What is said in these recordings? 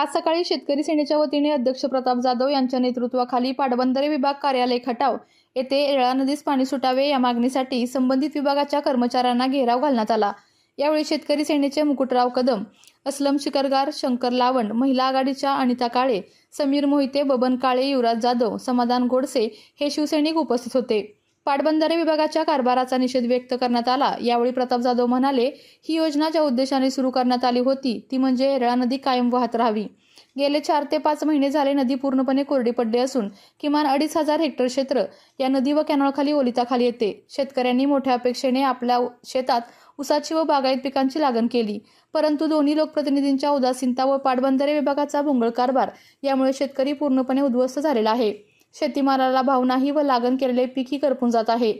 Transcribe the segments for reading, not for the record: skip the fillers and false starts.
आज सकाळी शेतकरी सेनेच्या वतीने अध्यक्ष प्रताप जाधव यांच्या नेतृत्वाखाली पाटबंधारे विभाग कार्यालय खटाव येथे येळा नदीस पाणी सुटावे या मागणीसाठी संबंधित विभागाच्या कर्मचाऱ्यांना घेराव घालण्यात आला। यावेळी शेतकरी सेनेचे मुकुटराव कदम, असलम शिकरगार, शंकर लावंड, महिला आघाडीच्या अनिता काळे, समीर मोहिते, बबन काळे, युवराज जाधव, समाधान गोडसे हे शिवसैनिक उपस्थित होते। पाटबंधारे विभागाच्या कारभाराचा निषेध व्यक्त करण्यात आला। यावेळी प्रताप जाधव म्हणाले, ही योजना ज्या उद्देशाने सुरू करण्यात आली होती ती म्हणजे येळा नदी कायम वाहत राहावी। गेले 4 ते 5 महिने झाले नदी पूर्णपणे कोरडी पडली असून किमान 2,500 हेक्टर क्षेत्र या नदी व कॅनॉलखाली ओलिताखाली येते। शेतकऱ्यांनी मोठ्या अपेक्षेने आपल्या शेतात ऊसाची व बागायत पिकांची लागण केली, परंतु दोन्ही लोकप्रतिनिधींच्या उदासीनता व पाटबंधारे विभागाचा भोंगळ कारभार यामुळे शेतकरी पूर्णपणे उद्ध्वस्त झालेला आहे। शेतीमालाला भाव नाही व लागण केलेले पीकही करपून जात आहे।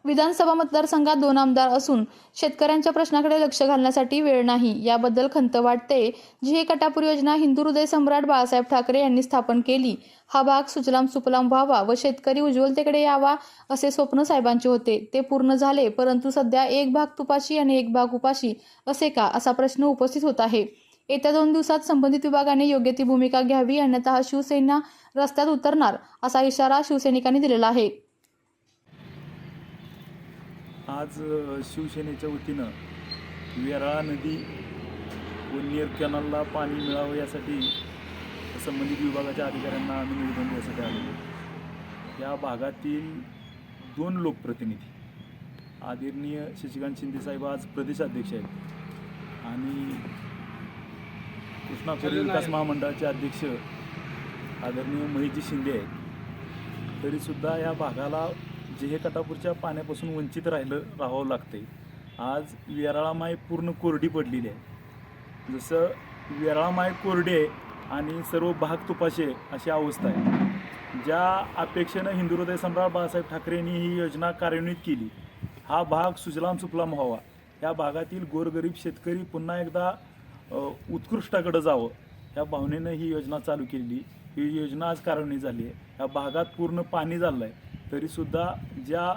विधानसभा मतदारसंघात 2 आमदार असून शेतकऱ्यांच्या प्रश्नाकडे लक्ष घालण्यासाठी वेळ नाही, याबद्दल खंत वाटते। जी हे कटापूर योजना हिंदू हृदय सम्राट बाळासाहेब ठाकरे यांनी स्थापन केली, हा भाग सुजलाम सुफलाम व्हावा व शेतकरी उज्ज्वलतेकडे यावा असे स्वप्न साहेबांचे होते। ते पूर्ण झाले, परंतु सध्या एक भाग तुपाशी आणि एक भाग उपाशी असे का, असा प्रश्न उपस्थित होत आहे। येत्या 2 दिवसात संबंधित विभागाने योग्य ती भूमिका घ्यावी, अन्यथा शिवसेना रस्त्यात उतरणार असा इशारा शिवसैनिकांनी दिलेला आहे। आज शिवसेनेच्या वतीनं येळा नदी व नेर कॅनलला पाणी मिळावं यासाठी संबंधित विभागाच्या अधिकाऱ्यांना आम्ही निवेदन द्यायसाठी आलो। या भागातील 2 लोकप्रतिनिधी आदरणीय शशिकांत शिंदे साहेब आज प्रदेशाध्यक्ष आहेत आणि कृष्णा खोरे विकास महामंडळाचे अध्यक्ष आदरणीय महेशजी शिंदे आहेत। तरीसुद्धा या भागाला जे हे कटापूरच्या पाण्यापासून वंचित राहावं लागते। आज वेराळामाई पूर्ण कोरडी पडलेली आहे। जसं वेराळामाई कोरडी आहे आणि सर्व भाग तुपाशे अशी अवस्था आहे। ज्या अपेक्षेनं हिंदू हृदय सम्राट बाळासाहेब ठाकरेंनी ही योजना कार्यान्वित केली, हा भाग सुजलाम सुफलाम व्हावा, या भागातील गोरगरीब शेतकरी पुन्हा एकदा उत्कृष्टाकडे जावं या भावनेनं ही योजना चालू केलेली। ही योजना आज कार्यान्वित झाली आहे। या भागात पूर्ण पाणी झालं आहे, तरीसुद्धा ज्या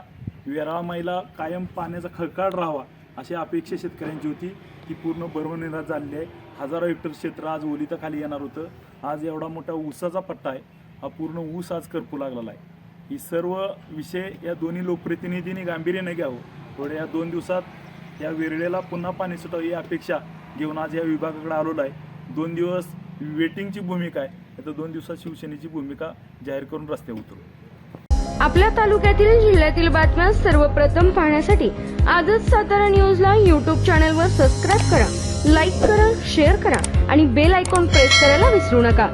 वेराळामाईला कायम पाण्याचा खळखळ राहावा अशी अपेक्षा शेतकऱ्यांची होती, ती पूर्ण बरवणीला झालेली आहे। हजारो हेक्टर क्षेत्र आज ओलिताखाली येणार होतं। आज एवढा मोठा ऊसाचा पट्टा आहे, हा पूर्ण ऊस आज करपू लागलेला आहे। ही सर्व विषय या दोन्ही लोकप्रतिनिधींनी गांभीर्याने घ्यावं। थोड्या 2 दिवसात या वेरळेला पुन्हा पाणी सुटावं ही अपेक्षा घेऊन आज या विभागाकडे आलेलो आहे। 2 दिवस वेटिंगची भूमिका आहे, आता 2 दिवसात शिवसेनेची भूमिका जाहीर करून रस्त्यावर उतरू। आपल्या तालुक्यातील जिल्ह्यातील बातम्या सर्वप्रथम पाहण्यासाठी आजच सातारा न्यूजला YouTube चॅनलवर सबस्क्राईब करा, लाईक करा, शेअर करा आणि बेल आयकॉन प्रेस करायला विसरू नका।